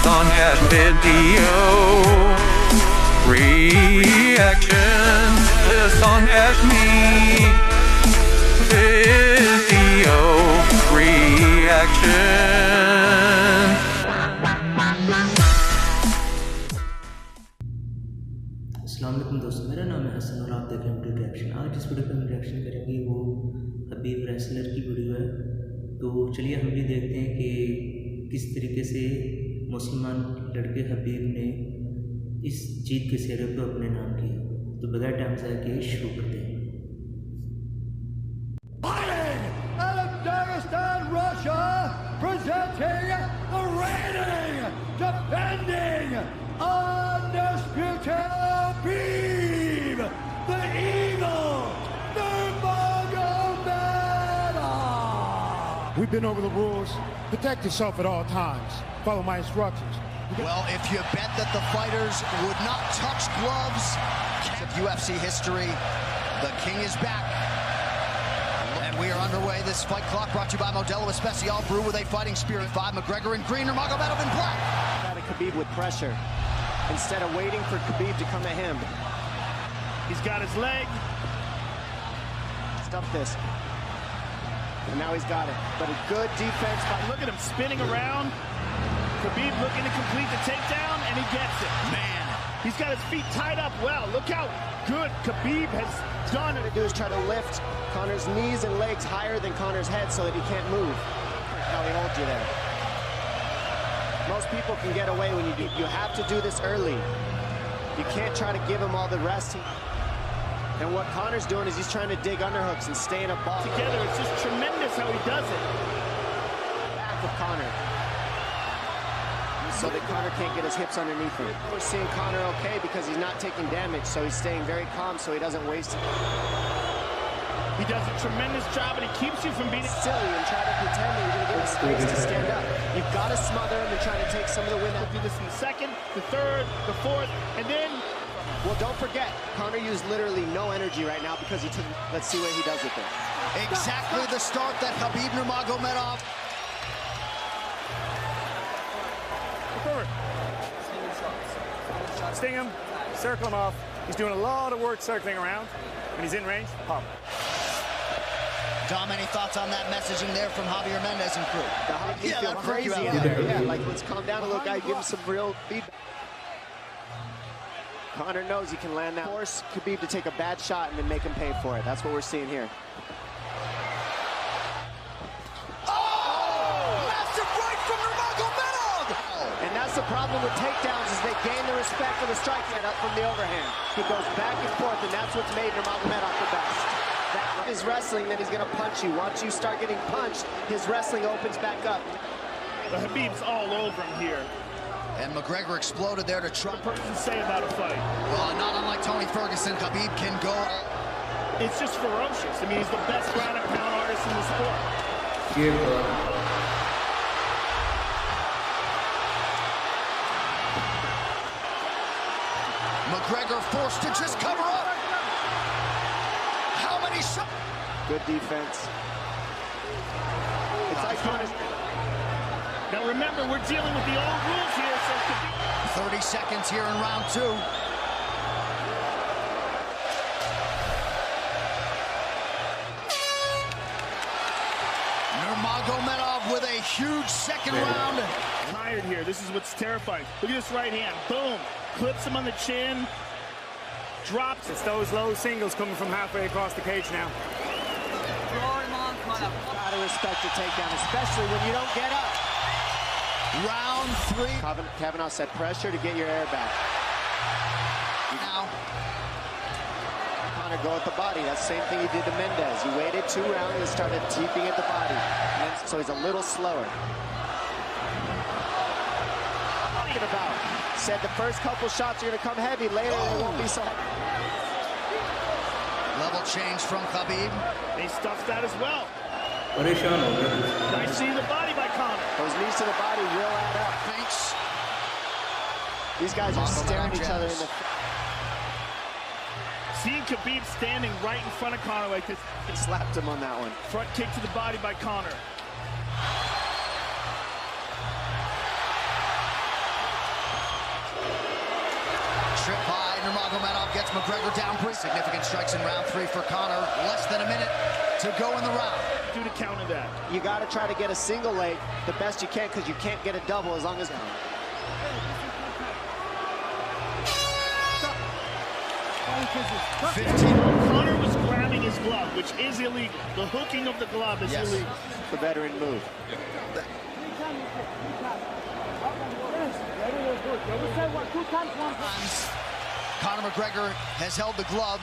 song at video reaction. This song at me video reaction. अस्सलाम वालेकुम दोस्तों, मेरा नाम है हसन और आप देख रहे हैं वीडियो रिएक्शन। आज इस वीडियो पर हम रिएक्शन करेंगे वो हबीब रेसलर की वीडियो है। तो चलिए हम भी देखते हैं कि किस तरीके से मुसलमान लड़के हबीब ने इस जीत के सेहरे को अपने नाम किया। तो बगैर टाइम ज़ाया किए शुरू करते हैं। Presenting the reigning, defending, undisputed Khabib, the Eagle, Nurmagomedov. We've been over the rules. Protect yourself at all times. Follow my instructions. Well, if you bet that the fighters would not touch gloves, of UFC history, the king is back. And we are underway. This fight clock brought to you by Modelo Especial Brew with a fighting spirit. 5 McGregor in green, Nurmagomedov in black. Out of Khabib with pressure instead of waiting for Khabib to come at him. He's got his leg. Stuff this. And now he's got it. But a good defense by... Look at him spinning around. Khabib looking to complete the takedown, and he gets it. Man, he's got his feet tied up well. Look how good Khabib has done. What to do is try to lift Conor's knees and legs higher than Conor's head so that he can't move. How he holds you there. Most people can get away when you do. You have to do this early. You can't try to give him all the rest. And what Conor's doing is he's trying to dig underhooks and stay in a ball. Together, it's just tremendous how he does it. Back of Conor. So that Conor can't get his hips underneath him. We're seeing Conor okay because he's not taking damage, so he's staying very calm so he doesn't waste it. He does a tremendous job, and he keeps you from being silly and try to pretend that you're going to give him space to stand up. You've got to smother him and try to take some of the wind out. Do this in the second, the third, the fourth, and then... Well, don't forget, Conor used literally no energy right now because he took... Let's see what he does with it. Exactly the start that Khabib Nurmagomedov. Forward. Sting him, circle him off. He's doing a lot of work circling around. When he's in range, pop. Dom, any thoughts on that messaging there from Javier Mendez and crew? Yeah, feel crazy out there. Yeah, like let's calm down a little guy, give him some real feedback. Conor knows he can land that. Force Khabib to take a bad shot and then make him pay for it. That's what we're seeing here. And that's the problem with takedowns is they gain the respect of the strike head up from the overhand. He goes back and forth, and that's what's made Nurmagomedov the best. That is wrestling, then he's going to punch you. Once you start getting punched, his wrestling opens back up. The Khabib's all over him here. And McGregor exploded there to try. What person say about a fight? Well, not unlike Tony Ferguson, Khabib can go. It's just ferocious. I mean, he's the best ground and pound artist in the sport. McGregor forced to just cover up. How many shots? Good defense. It's like now remember, we're dealing with the old rules here, so 30 seconds here in round 2. Nurmagomedov with a huge second round. Tired here. This is what's terrifying. Look at this right hand. Boom. Clips him on the chin. Drops. It's those low singles coming from halfway across the cage now. Gotta respect the takedown, especially when you don't get up. Round 3. Kavanaugh said pressure to get your air back. Now. Conor go at the body. That's the same thing he did to Mendez. He waited 2 rounds and started teeping at the body. And so he's a little slower. About. Said the first couple shots are going to come heavy. Later, they won't be so heavy. Level change from Khabib. He stuffs that as well. Nice knee to the body by Conor. Those knees to the body will add up. Thanks. These guys are staring each other in the... Seeing Khabib standing right in front of Conor like this. He slapped him on that one. Front kick to the body by Conor. Nurmagomedov gets McGregor down. Significant strikes in round 3 for Conor. Less than a minute to go in the round. Do to counter that. You got to try to get a single leg the best you can, because you can't get a double as long as... 15. Conor was grabbing his glove, which is illegal. The hooking of the glove is illegal. The veteran move. Conor McGregor has held the glove.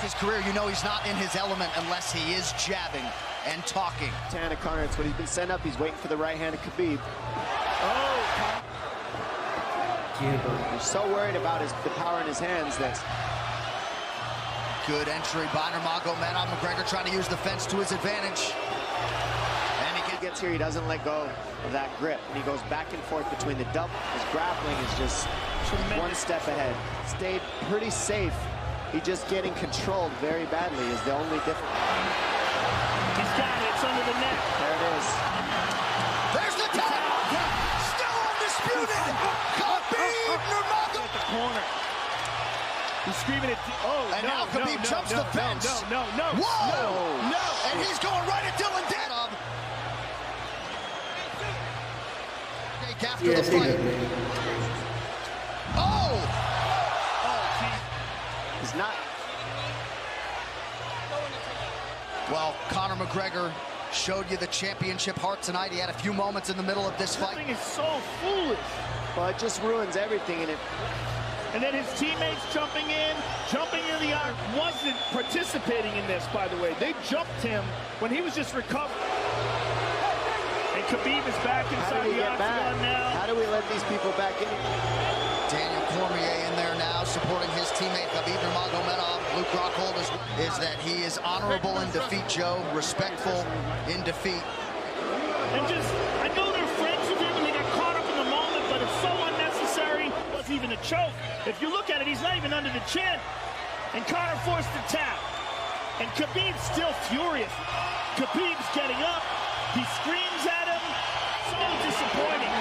His career, you know he's not in his element unless he is jabbing and talking. Tana Conor, it's what he's been sent up. He's waiting for the right hand of Khabib. Oh! He's so worried about the power in his hands that... Good entry by Nurmagomedov. McGregor trying to use the fence to his advantage. And he gets here, he doesn't let go of that grip. And he goes back and forth between the double. His grappling is just one step ahead. Stayed pretty safe. He's just getting controlled very badly is the only difference. He's got it. It's under the neck. There it is. There's the tap. Still undisputed. Khabib Nurmagomedov at the corner. He's screaming at... Oh, and now Khabib jumps the fence. No. Whoa! No! And he's going right at Dylan Danov. After the fight. Oh! He's not. Well, Conor McGregor showed you the championship heart tonight. He had a few moments in the middle of this fight. This thing is so foolish. Well, it just ruins everything in it. And then his teammates jumping in the arm. Wasn't participating in this, by the way. They jumped him when he was just recovering. And Khabib is back inside the octagon now. How do we let these people back in? Daniel Cormier in there now, supporting his teammate Khabib Nurmagomedov. Luke Rockhold is that he is honorable in defeat, Joe, respectful in defeat. And just, I know they're friends with him and they got caught up in the moment, but it's so unnecessary. It wasn't even a choke. If you look at it, he's not even under the chin. And Conor forced the tap. And Khabib's still furious. Khabib's getting up. He screams at him. So disappointing.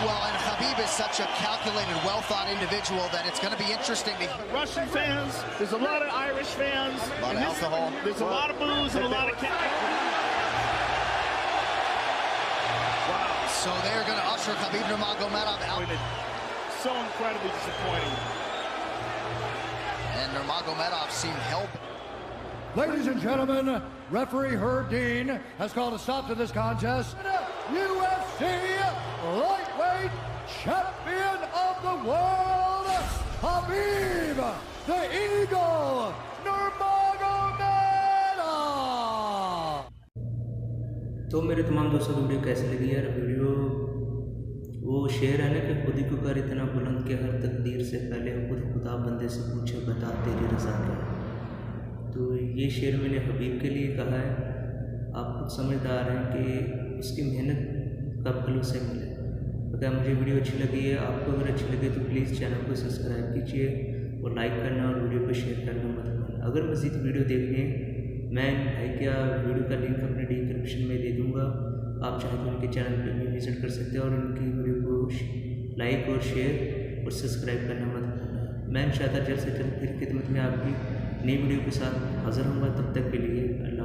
Well, and Khabib is such a calculated, well-thought individual that it's going to be interesting. Russian fans, there's a lot of Irish fans. A lot of alcohol. There's a lot of booze and a lot of... Wow. So they're going to usher Khabib Nurmagomedov out. So incredibly disappointing. And Nurmagomedov seemed held. Ladies and gentlemen, referee Herb Dean has called a stop to this contest. UFC lightweight champion of the world, Khabib the Eagle Nurmagomedov. तो मेरे तमाम दोस्तों को video कैसी लगी यार? Video वो शेर है ना कि खुद ही को कर इतना बुलंद के हर तकदीर से पहले खुद खुदा बंदे से पूछे बता तेरी रज़ा क्या है। तो ये शेर मैंने हबीब के लिए कहा है। आप खुद समझदार हैं कि उसकी मेहनत का फल उसे मिले। अगर मुझे वीडियो अच्छी लगी है, आपको अगर अच्छी लगे तो प्लीज़ चैनल को सब्सक्राइब कीजिए और लाइक करना और वीडियो को शेयर करना मत भूलना। अगर मज़ीद वीडियो देखने मैं भाई क्या वीडियो का लिंक अपने डिस्क्रिप्शन में दे दूँगा, आप चाहे तो उनके चैनल पर भी विजिट कर सकते हैं और उनकी वीडियो को लाइक और शेयर और सब्सक्राइब करना मत भूलना। मैं इंशाअल्लाह जल्द से जल्द फिर खिदमत में आपकी नई वीडियो के साथ हाज़िर होऊंगा। तब तक के लिए अल्लाह।